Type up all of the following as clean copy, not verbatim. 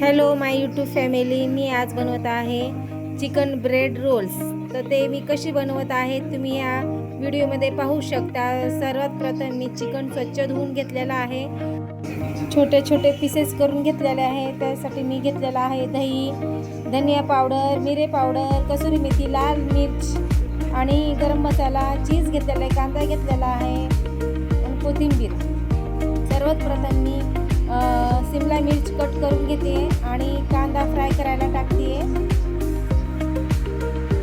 Hello माय YouTube family, मी आज बनवत आहे चिकन ब्रेड रोल्स। तर ते मी कशी बनवत आहे तुम्ही या व्हिडिओमध्ये पाहू शकता। सर्वात प्रथम मी चिकन स्वच्छ धुवून घेतलेला आहे, छोटे छोटे पीसेस करून घेतलेले आहे। त्यासाठी मी घेतलेला आहे दही, धनिया पावडर, मिरे पावडर, कसुरी मेथी, लाल मिर्च आणि गरम मसाला, चीज घेतलेला आहे, कांदा घेतलेला आहे आणि कोथिंबीर। सर्वात प्रथम मी शिमला मिर्च कट करून घेते आणि कांदा फ्राय करायला टाकते।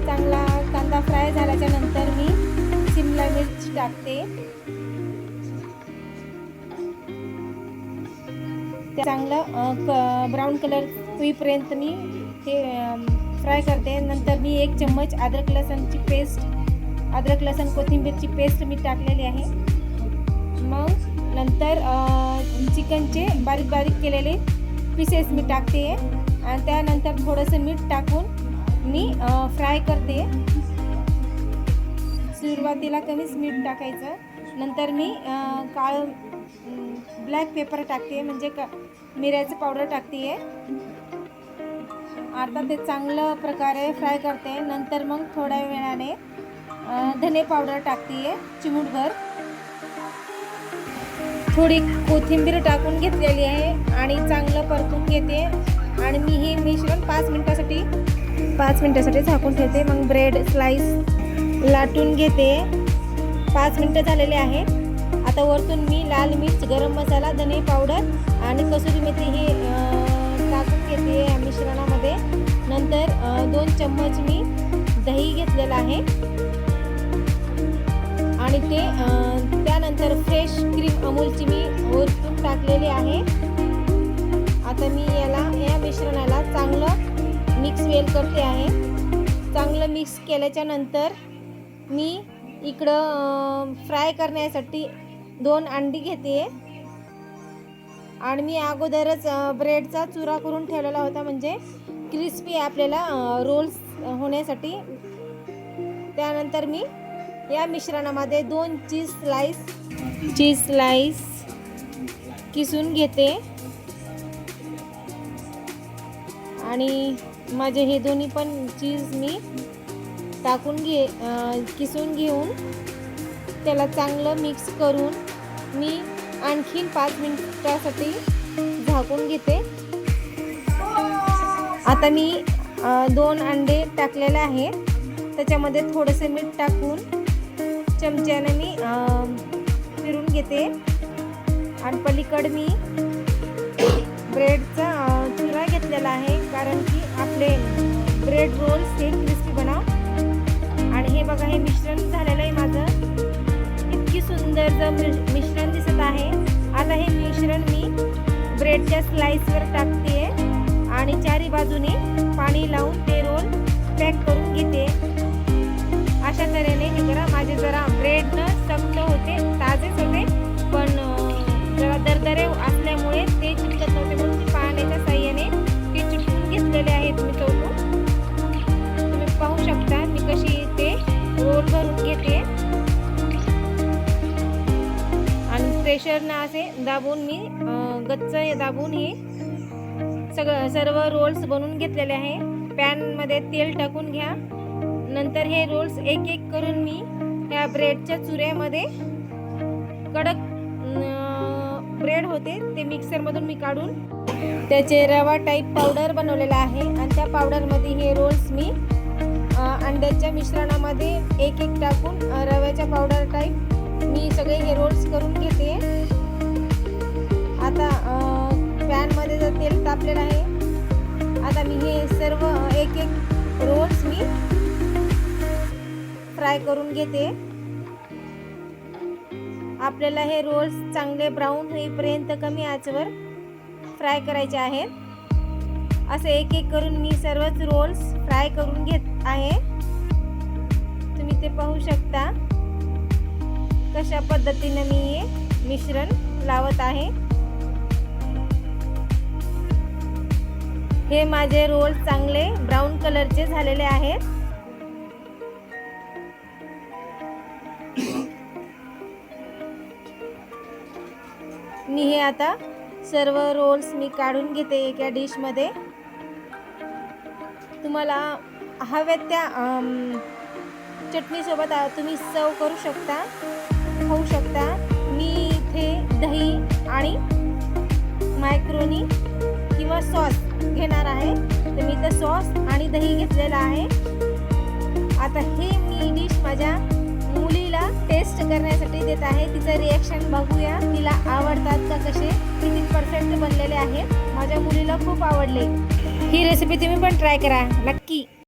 चांगला कांदा फ्राय झाल्याच्या नंतर मी शिमला मिर्च टाकते। चांगलं ब्राऊन कलर होईपर्यंत मी ते फ्राय करते। नंतर मी 1 चम्मच अद्रक लसूण कोथिंबीरची पेस्ट मी टाकलेली आहे। मग नंतर चिकनचे बारीक बारीक केलेले पीसेस मी टाकते आणि त्यानंतर थोडंसं मीठ टाकून मी फ्राय करते। सुरुवातीला कमीच मीठ टाकायचं। नंतर मी ब्लॅक पेपर टाकते, म्हणजे मिऱ्याचं पावडर टाकते। आता ते चांगलं प्रकारे फ्राय करते। नंतर मग थोड्या वेळाने धने पावडर टाकते चिमूटभर, थोडी कोथिंबीर टाकून घेतलेली आहे आणि चांगलं परतून घेते। आणि मी हे मिश्रण 5 मिनिटासाठी झाकून ठेवते। मग ब्रेड स्लाइस लाटून घेते। 5 मिनिटं झालेले आहे। आता वरतून मी लाल मिर्च, गरम मसाला, धने पावडर आणि कसुरी मेथी हे टाकून घेते या मिश्रणामध्ये। नंतर 2 चम्मच मी दही घेतलेला आहे आणि त्यानंतर फ्रेश क्रीम अमूलची मी वरतून टाकलेली आहे। आता मी या मिश्रणाला चांगलं मिक्स वेल करते आहे। चांगलं मिक्स केल्याच्या नंतर मी इकडं फ्राय करण्यासाठी 2 अंडी घेते आणि मी अगोदरच ब्रेडचा चुरा करून ठेवलेला होता, म्हणजे क्रिस्पी आपल्याला रोल्स होण्यासाठी। त्यानंतर मी या मिश्रणामध्ये 2 चीज स्लाइस किसून घेते आणि माझे हे दोन्ही पण चीज मी टाकून किसून घेऊन त्याला चांगलं मिक्स करून मी आणखीन 5 मिनिटासाठी झाकून घेते। आता मी 2 अंडे टाकलेले आहेत, त्याच्यामध्ये थोडंसं मीठ टाकून चमच्याने मी फिरून घेते आणि पलीकडे मी ब्रेडचा चुरा घेतलेला आहे, कारण की आपले ब्रेड रोल्स हे क्रिस्पी बनाव। आणि हे बघा, हे मिश्रण झालेलं आहे माझं, इतकी सुंदर मिश्रण दिसत आहे। आता हे मिश्रण मी ब्रेडच्या स्लाइसवर टाकते आणि चारी बाजूने पाणी लावून ते रोल पॅक करून घेते। अशा तऱ्हेने हे करा। माझे जरा ब्रेड न सक्त होते, ताजेच होते, पण जरा दरदरे असल्यामुळे ते चिटकत नव्हते, म्हणून मी पाण्याच्या साह्याने ते चिटकून घेतलेले आहेत मी चौकून। तुम्ही पाहू शकता मी कशी ते रोल भरून घेते आणि प्रेशरनं असे दाबून मी गच्च दाबून हे सर्व रोल्स बनवून घेतलेले आहे। पॅनमध्ये तेल टाकून घ्या। नंतर हे रोल्स एक एक करून मी ह्या ब्रेडच्या चुऱ्यामध्ये, कडक ब्रेड होते ते मिक्सरमधून मी काढून त्याचे रवा टाईप पावडर बनवलेला आहे आणि त्या पावडरमध्ये हे रोल्स मी अंड्याच्या मिश्रणामध्ये एक एक टाकून रव्याच्या पावडर टाईप मी सगळे हे रोल्स करून घेते। आता पॅनमध्ये जर तेल तापलेलं आहे, आता मी हे सर्व एक एक रोल्स मी फ्राय करून घेते। आपल्याला हे रोल्स चांगले ब्राऊन होईपर्यंत कमी आचेवर फ्राय करायचे आहेत। असे एक एक करून मी सर्वच रोल्स फ्राय करून घेत आहे। तुम्ही ते पाहू शकता कशा पद्धतीने मी हे मिश्रण लावत आहे। हे माझे रोल्स चांगले ब्राऊन कलरचे झालेले आहेत। मी हे आता सर्व रोल्स मी काढून घेते एका डिशमध्ये. तुम्हाला हव्यात त्या चटणीसोबत तुम्ही सर्व करू शकता, खाऊ शकता. मी इथे दही आणि मॅक्रोनी किंवा सॉस घेणार आहे. तर मी इथं सॉस आणि दही घेतलेला आहे. आता हे मी डिश माझ्या मुलीला टेस्ट करण्यासाठी देत आहे. तिचं रिॲक्शन बघूया, तिला आवडतात का, कसे किती परफेक्ट बनलेले आहेत. माझ्या मुलीला खूप आवडले. ही रेसिपी तुम्ही पण ट्राय करा नक्की.